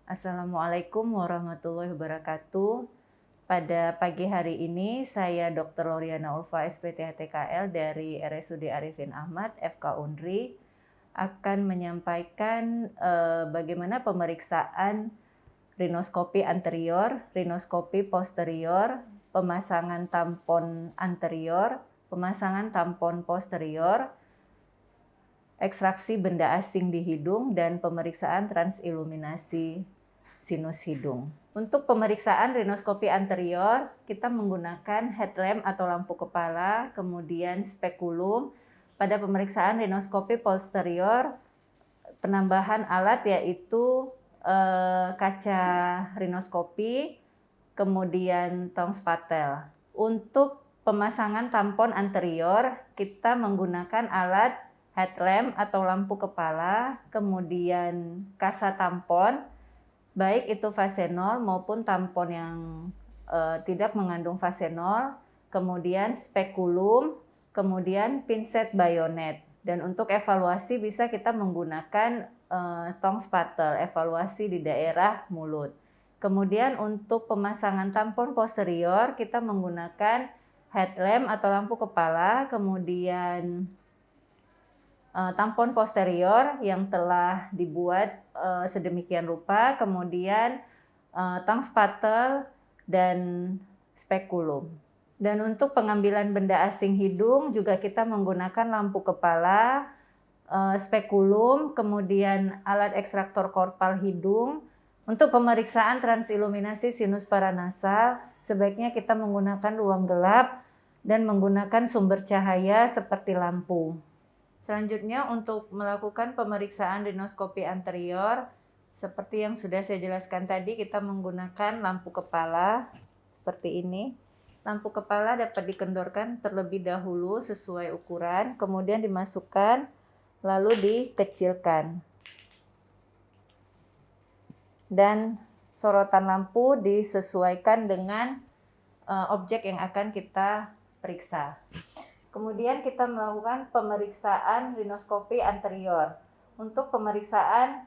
Assalamualaikum warahmatullahi wabarakatuh. Pada pagi hari ini saya Dr. Loriana Ulfa SPTHTKL dari RSUD Arifin Ahmad FK Unri akan menyampaikan bagaimana pemeriksaan rinoskopi anterior, rinoskopi posterior, pemasangan tampon anterior, pemasangan tampon posterior, ekstraksi benda asing di hidung, dan pemeriksaan transiluminasi sinus hidung. Untuk pemeriksaan rinoskopi anterior, kita menggunakan headlamp atau lampu kepala, kemudian spekulum. Pada pemeriksaan rinoskopi posterior, penambahan alat yaitu kaca rinoskopi, kemudian tong spatel. Untuk pemasangan tampon anterior, kita menggunakan alat headlamp atau lampu kepala, kemudian kasa tampon, baik itu vasenol maupun tampon yang tidak mengandung vasenol, kemudian spekulum, kemudian pinset bayonet. Dan untuk evaluasi bisa kita menggunakan tong spatel, evaluasi di daerah mulut. Kemudian untuk pemasangan tampon posterior kita menggunakan headlamp atau lampu kepala, kemudian tampon posterior yang telah dibuat sedemikian rupa, kemudian tong spatel dan spekulum. Dan untuk pengambilan benda asing hidung juga kita menggunakan lampu kepala, spekulum, kemudian alat ekstraktor korpal hidung. Untuk pemeriksaan transiluminasi sinus paranasal, sebaiknya kita menggunakan ruang gelap dan menggunakan sumber cahaya seperti lampu. Selanjutnya untuk melakukan pemeriksaan rinoskopi anterior, seperti yang sudah saya jelaskan tadi, kita menggunakan lampu kepala seperti ini. Lampu kepala dapat dikendorkan terlebih dahulu sesuai ukuran, kemudian dimasukkan, lalu dikecilkan. Dan sorotan lampu disesuaikan dengan objek yang akan kita periksa. Kemudian kita melakukan pemeriksaan rinoskopi anterior. Untuk pemeriksaan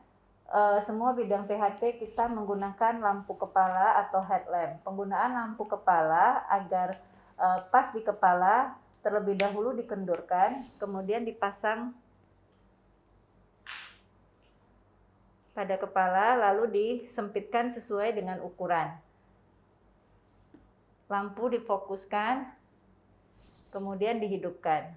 semua bidang THT kita menggunakan lampu kepala atau headlamp. Penggunaan lampu kepala agar pas di kepala terlebih dahulu dikendurkan, kemudian dipasang pada kepala lalu disempitkan sesuai dengan ukuran. Lampu difokuskan, kemudian dihidupkan.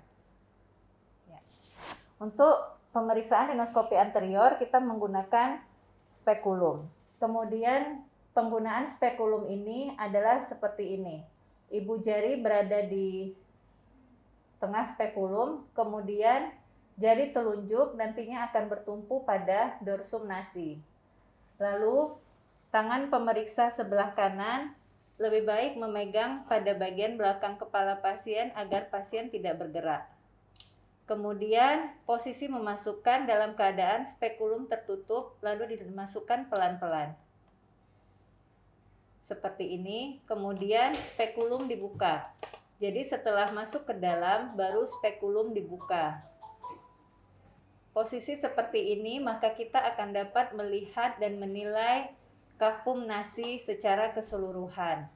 Untuk pemeriksaan rinoskopi anterior kita menggunakan spekulum. Kemudian penggunaan spekulum ini adalah seperti ini. Ibu jari berada di tengah spekulum, kemudian jari telunjuk nantinya akan bertumpu pada dorsum nasi. Lalu tangan pemeriksa sebelah kanan lebih baik memegang pada bagian belakang kepala pasien agar pasien tidak bergerak. Kemudian posisi memasukkan dalam keadaan spekulum tertutup, lalu dimasukkan pelan-pelan. Seperti ini, kemudian spekulum dibuka. Jadi setelah masuk ke dalam, baru spekulum dibuka. Posisi seperti ini, maka kita akan dapat melihat dan menilai kafum nasi secara keseluruhan.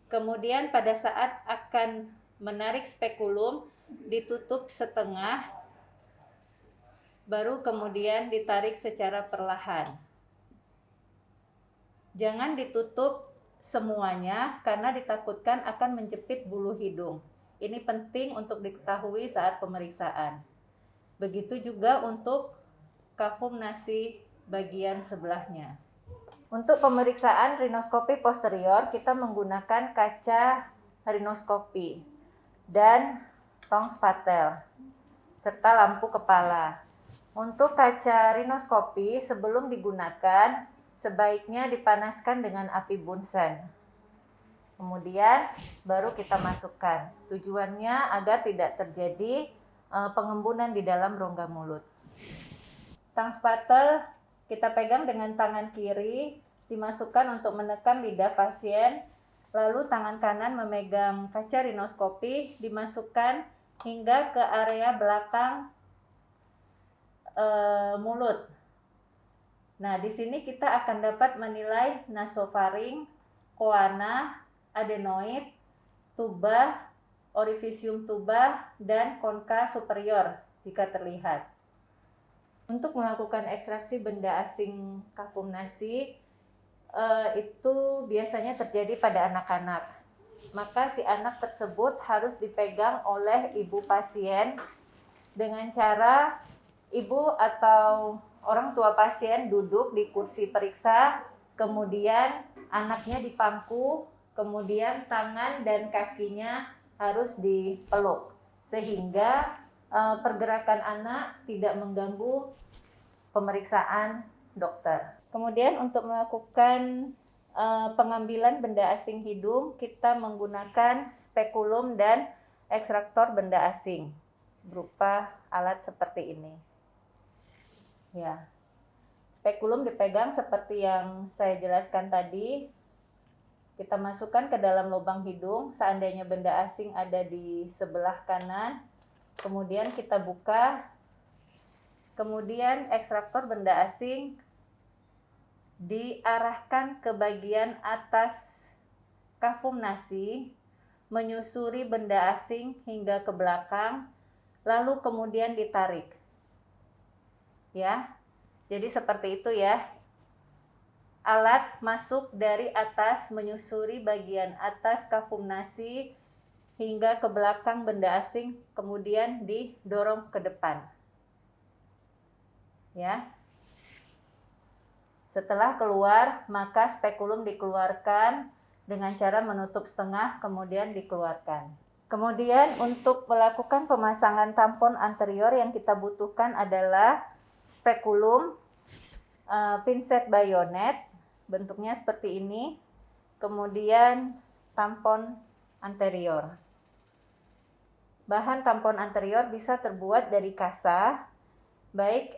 Kemudian pada saat akan menarik spekulum, ditutup setengah, baru kemudian ditarik secara perlahan. Jangan ditutup semuanya karena ditakutkan akan menjepit bulu hidung. Ini penting untuk diketahui saat pemeriksaan. Begitu juga untuk kafum nasi bagian sebelahnya. Untuk pemeriksaan rinoskopi posterior, kita menggunakan kaca rinoskopi dan tong spatel, serta lampu kepala. Untuk kaca rinoskopi, sebelum digunakan, sebaiknya dipanaskan dengan api bunsen. Kemudian baru kita masukkan. Tujuannya agar tidak terjadi pengembunan di dalam rongga mulut. Tong spatel kita pegang dengan tangan kiri, dimasukkan untuk menekan lidah pasien, lalu tangan kanan memegang kaca rinoskopi, dimasukkan hingga ke area belakang mulut. Nah, di sini kita akan dapat menilai nasofaring, koana, adenoid, tuba, orifisium tuba, dan konka superior jika terlihat. Untuk melakukan ekstraksi benda asing kafum nasi, itu biasanya terjadi pada anak-anak. Maka si anak tersebut harus dipegang oleh ibu pasien dengan cara ibu atau orang tua pasien duduk di kursi periksa, kemudian anaknya dipangku, kemudian tangan dan kakinya harus dipeluk sehingga pergerakan anak tidak mengganggu pemeriksaan dokter. Kemudian untuk melakukan pengambilan benda asing hidung, kita menggunakan spekulum dan ekstraktor benda asing berupa alat seperti ini. Ya, spekulum dipegang seperti yang saya jelaskan tadi. Kita masukkan ke dalam lubang hidung, seandainya benda asing ada di sebelah kanan. Kemudian kita buka. Kemudian ekstraktor benda asing diarahkan ke bagian atas kafum nasi, menyusuri benda asing hingga ke belakang, lalu kemudian ditarik. Ya, jadi seperti itu ya. Alat masuk dari atas menyusuri bagian atas kafum nasi hingga ke belakang benda asing, kemudian didorong ke depan. Ya. Setelah keluar, maka spekulum dikeluarkan dengan cara menutup setengah, kemudian dikeluarkan. Kemudian untuk melakukan pemasangan tampon anterior yang kita butuhkan adalah spekulum, pinset bayonet, bentuknya seperti ini, kemudian tampon anterior. Bahan tampon anterior bisa terbuat dari kasa, baik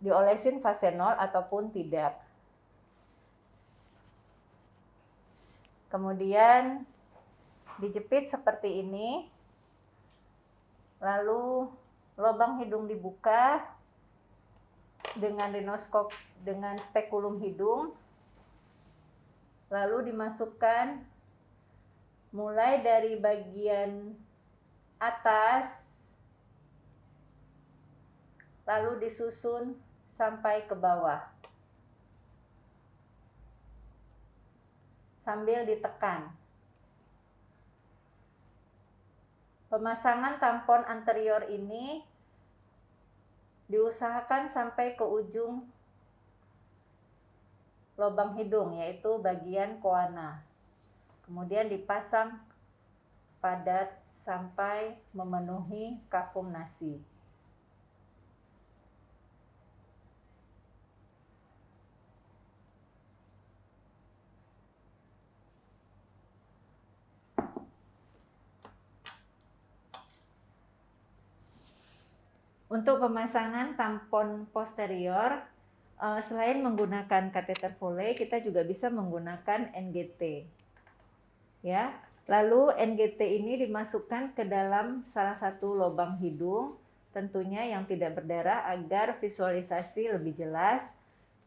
diolesin vasenol ataupun tidak. Kemudian dijepit seperti ini, lalu lubang hidung dibuka dengan rinoskop dengan spekulum hidung, lalu dimasukkan mulai dari bagian atas, lalu disusun sampai ke bawah sambil ditekan. Pemasangan tampon anterior ini diusahakan sampai ke ujung lubang hidung, yaitu bagian koana. Kemudian dipasang padat sampai memenuhi kafum nasi. Untuk pemasangan tampon posterior, selain menggunakan kateter Foley, kita juga bisa menggunakan NGT. Ya, lalu NGT ini dimasukkan ke dalam salah satu lubang hidung, tentunya yang tidak berdarah agar visualisasi lebih jelas,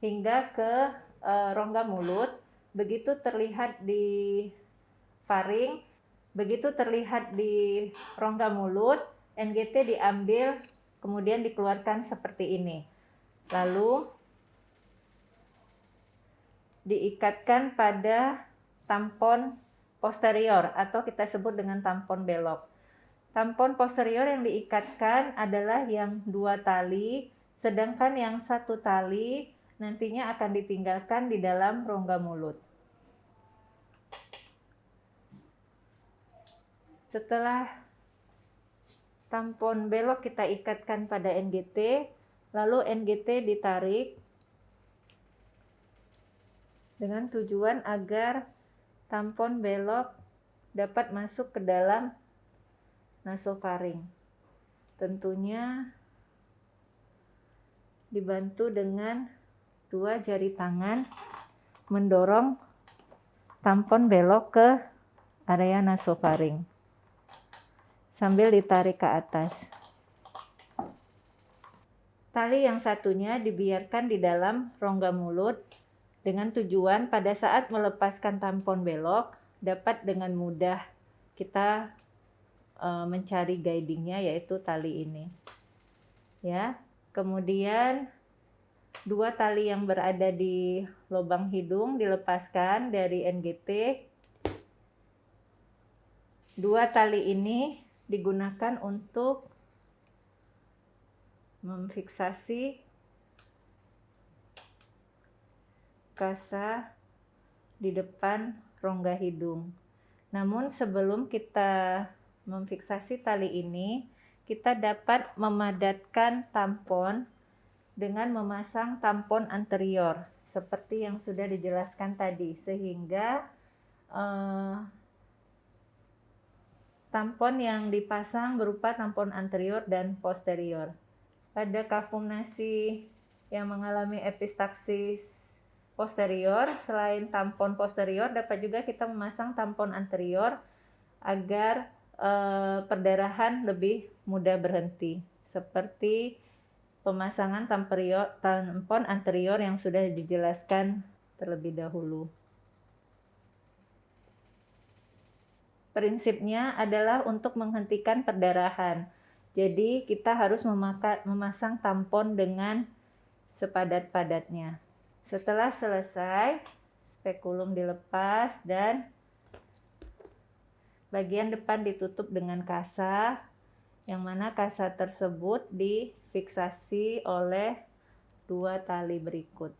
hingga ke rongga mulut. Begitu terlihat di faring, begitu terlihat di rongga mulut, NGT diambil kemudian dikeluarkan seperti ini. Lalu diikatkan pada tampon posterior atau kita sebut dengan tampon belok. Tampon posterior yang diikatkan adalah yang 2 tali, sedangkan yang 1 tali nantinya akan ditinggalkan di dalam rongga mulut. Setelah tampon belok kita ikatkan pada NGT, lalu NGT ditarik dengan tujuan agar tampon belok dapat masuk ke dalam nasofaring. Tentunya dibantu dengan 2 jari tangan mendorong tampon belok ke area nasofaring sambil ditarik ke atas. Tali yang satunya dibiarkan di dalam rongga mulut dengan tujuan pada saat melepaskan tampon belok dapat dengan mudah kita mencari guidingnya, yaitu tali ini. Ya, kemudian 2 tali yang berada di lubang hidung dilepaskan dari NGT. 2 tali ini digunakan untuk memfiksasi kasa di depan rongga hidung. Namun sebelum kita memfiksasi tali ini, kita dapat memadatkan tampon dengan memasang tampon anterior seperti yang sudah dijelaskan tadi, sehingga tampon yang dipasang berupa tampon anterior dan posterior. Pada kafum nasi yang mengalami epistaksis posterior, selain tampon posterior dapat juga kita memasang tampon anterior agar perdarahan lebih mudah berhenti, seperti pemasangan tampon anterior yang sudah dijelaskan terlebih dahulu. Prinsipnya adalah untuk menghentikan perdarahan. Jadi kita harus memasang tampon dengan sepadat-padatnya. Setelah selesai, spekulum dilepas dan bagian depan ditutup dengan kasa, yang mana kasa tersebut difiksasi oleh 2 tali berikut.